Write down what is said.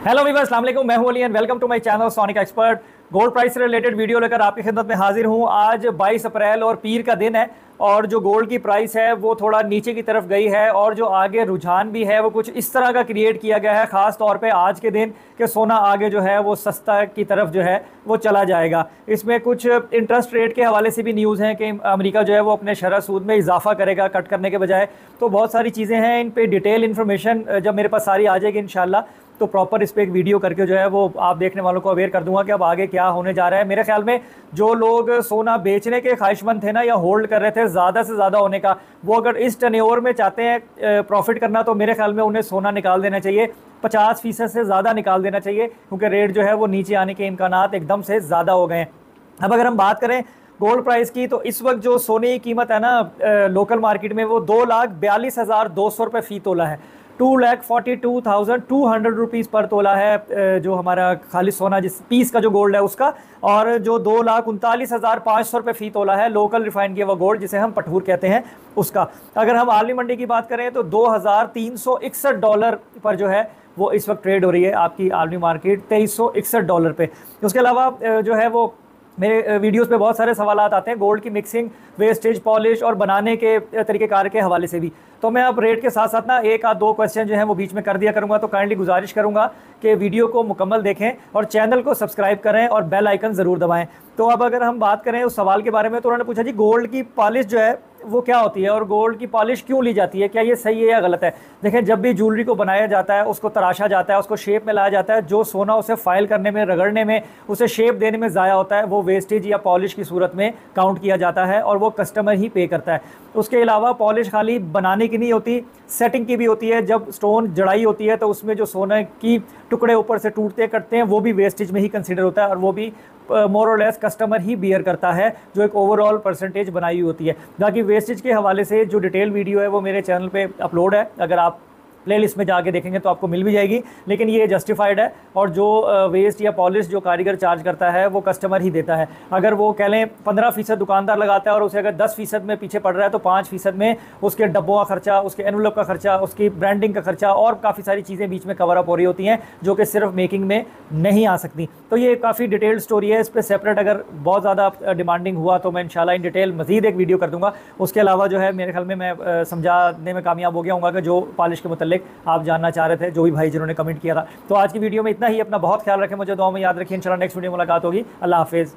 Hello viewers, अस्सलाम वालेकुम। मैं हूं Ali and welcome to my channel Sonic Expert. Gold price से रिलेटेड वीडियो लेकर आपकी खिदमत में हाजिर हूं। आज 22 अप्रैल और पीर का दिन है और जो गोल्ड की प्राइस है वो थोड़ा नीचे की तरफ गई है और जो आगे रुझान भी है वो कुछ इस तरह का क्रिएट किया गया है, ख़ास तौर पे आज के दिन कि सोना आगे जो है वो सस्ता की तरफ जो है वो चला जाएगा। इसमें कुछ इंटरेस्ट रेट के हवाले से भी न्यूज़ हैं कि अमेरिका जो है वो अपने शरह सूद में इजाफा करेगा कट करने के बजाय। तो बहुत सारी चीज़ें हैं, इन पे डिटेल इन्फॉर्मेशन जब मेरे पास सारी आ जाएगी इंशाल्लाह तो प्रॉपर इस पर एक वीडियो करके जो है वो आप देखने वालों को अवेयर कर दूंगा कि अब आगे क्या होने जा रहा है। मेरे ख्याल में जो लोग सोना बेचने के ख्वाहिशमंद थे ना या होल्ड कर रहे थे ज़्यादा से ज़्यादा होने का, वो अगर इस टर्नओवर में चाहते हैं प्रॉफिट करना तो मेरे ख्याल में उन्हें सोना निकाल देना चाहिए। 50% से ज़्यादा निकाल देना चाहिए क्योंकि रेट जो है वो नीचे आने के इम्कानात एकदम से ज़्यादा हो गए हैं। अब अगर हम बात करें गोल्ड प्राइस की तो इस वक्त जो सोने की कीमत है ना लोकल मार्केट में वो 2,42,200 रुपये फ़ी तोला है। 2,42,200 रुपीज़ पर तोला है जो हमारा खालिश सोना जिस पीस का जो गोल्ड है उसका, और जो 2,39,500 रुपये फ़ी तोला है लोकल रिफाइंड किया हुआ गोल्ड जिसे हम पठूर कहते हैं उसका। अगर हम आलमी मंडी की बात करें तो $2,361 पर जो है वो इस वक्त ट्रेड हो रही है आपकी आलमी मार्केट $2,361 पे। उसके अलावा जो है वो मेरे वीडियोस पे बहुत सारे सवाल आते हैं गोल्ड की मिक्सिंग, वेस्टेज, पॉलिश और बनाने के तरीक़ेकार के हवाले से भी। तो मैं अब रेट के साथ साथ ना एक आध दो क्वेश्चन जो हैं वो बीच में कर दिया करूँगा। तो काइंडली गुजारिश करूँगा कि वीडियो को मुकम्मल देखें और चैनल को सब्सक्राइब करें और बेल आइकन ज़रूर दबाएं। तो अब अगर हम बात करें उस सवाल के बारे में तो उन्होंने पूछा जी गोल्ड की पॉलिश जो है वो क्या होती है और गोल्ड की पॉलिश क्यों ली जाती है, क्या ये सही है या गलत है। देखें, जब भी ज्वेलरी को बनाया जाता है, उसको तराशा जाता है, उसको शेप में लाया जाता है, जो सोना उसे फाइल करने में, रगड़ने में, उसे शेप देने में ज़ाया होता है वो वेस्टेज या पॉलिश की सूरत में काउंट किया जाता है और वो कस्टमर ही पे करता है। उसके अलावा पॉलिश खाली बनाने की नहीं होती, सेटिंग की भी होती है। जब स्टोन जड़ाई होती है तो उसमें जो सोने की टुकड़े ऊपर से टूटते कटते हैं वो भी वेस्टेज में ही कंसिडर होता है और वो भी मोर और लेस कस्टमर ही बियर करता है जो एक ओवरऑल परसेंटेज बनाई हुई होती है। बाकी वेस्टेज के हवाले से जो डिटेल वीडियो है वो मेरे चैनल पे अपलोड है, अगर आप प्लेलिस्ट में जाके देखेंगे तो आपको मिल भी जाएगी। लेकिन ये जस्टिफाइड है और जो वेस्ट या पॉलिश जो कारीगर चार्ज करता है वो कस्टमर ही देता है। अगर वो कह लें 15% दुकानदार लगाता है और उसे अगर 10% में पीछे पड़ रहा है तो 5% में उसके डब्बों का खर्चा, उसके एनवलप का खर्चा, उसकी ब्रांडिंग का खर्चा और काफ़ी सारी चीज़ें बीच में कवर अप हो रही होती हैं जो कि सिर्फ मेकिंग में नहीं आ सकती। तो ये काफ़ी डिटेल्ड स्टोरी है, इस पर सेपरेट अगर बहुत ज़्यादा डिमांडिंग हुआ तो मैं इंशाल्लाह इन डिटेल मज़ीद एक वीडियो कर दूँगा। उसके अलावा जो है मेरे ख्याल में मैं समझाने में कामयाब हो गया हूँ कि जो पॉलिश के मतलब आप जानना चाह रहे थे, जो भी भाई जिन्होंने कमेंट किया था। तो आज की वीडियो में इतना ही। अपना बहुत ख्याल रखें, मुझे दुआ में याद रखिए। इंशाल्लाह नेक्स्ट वीडियो में मुलाकात होगी। अल्लाह हाफिज़।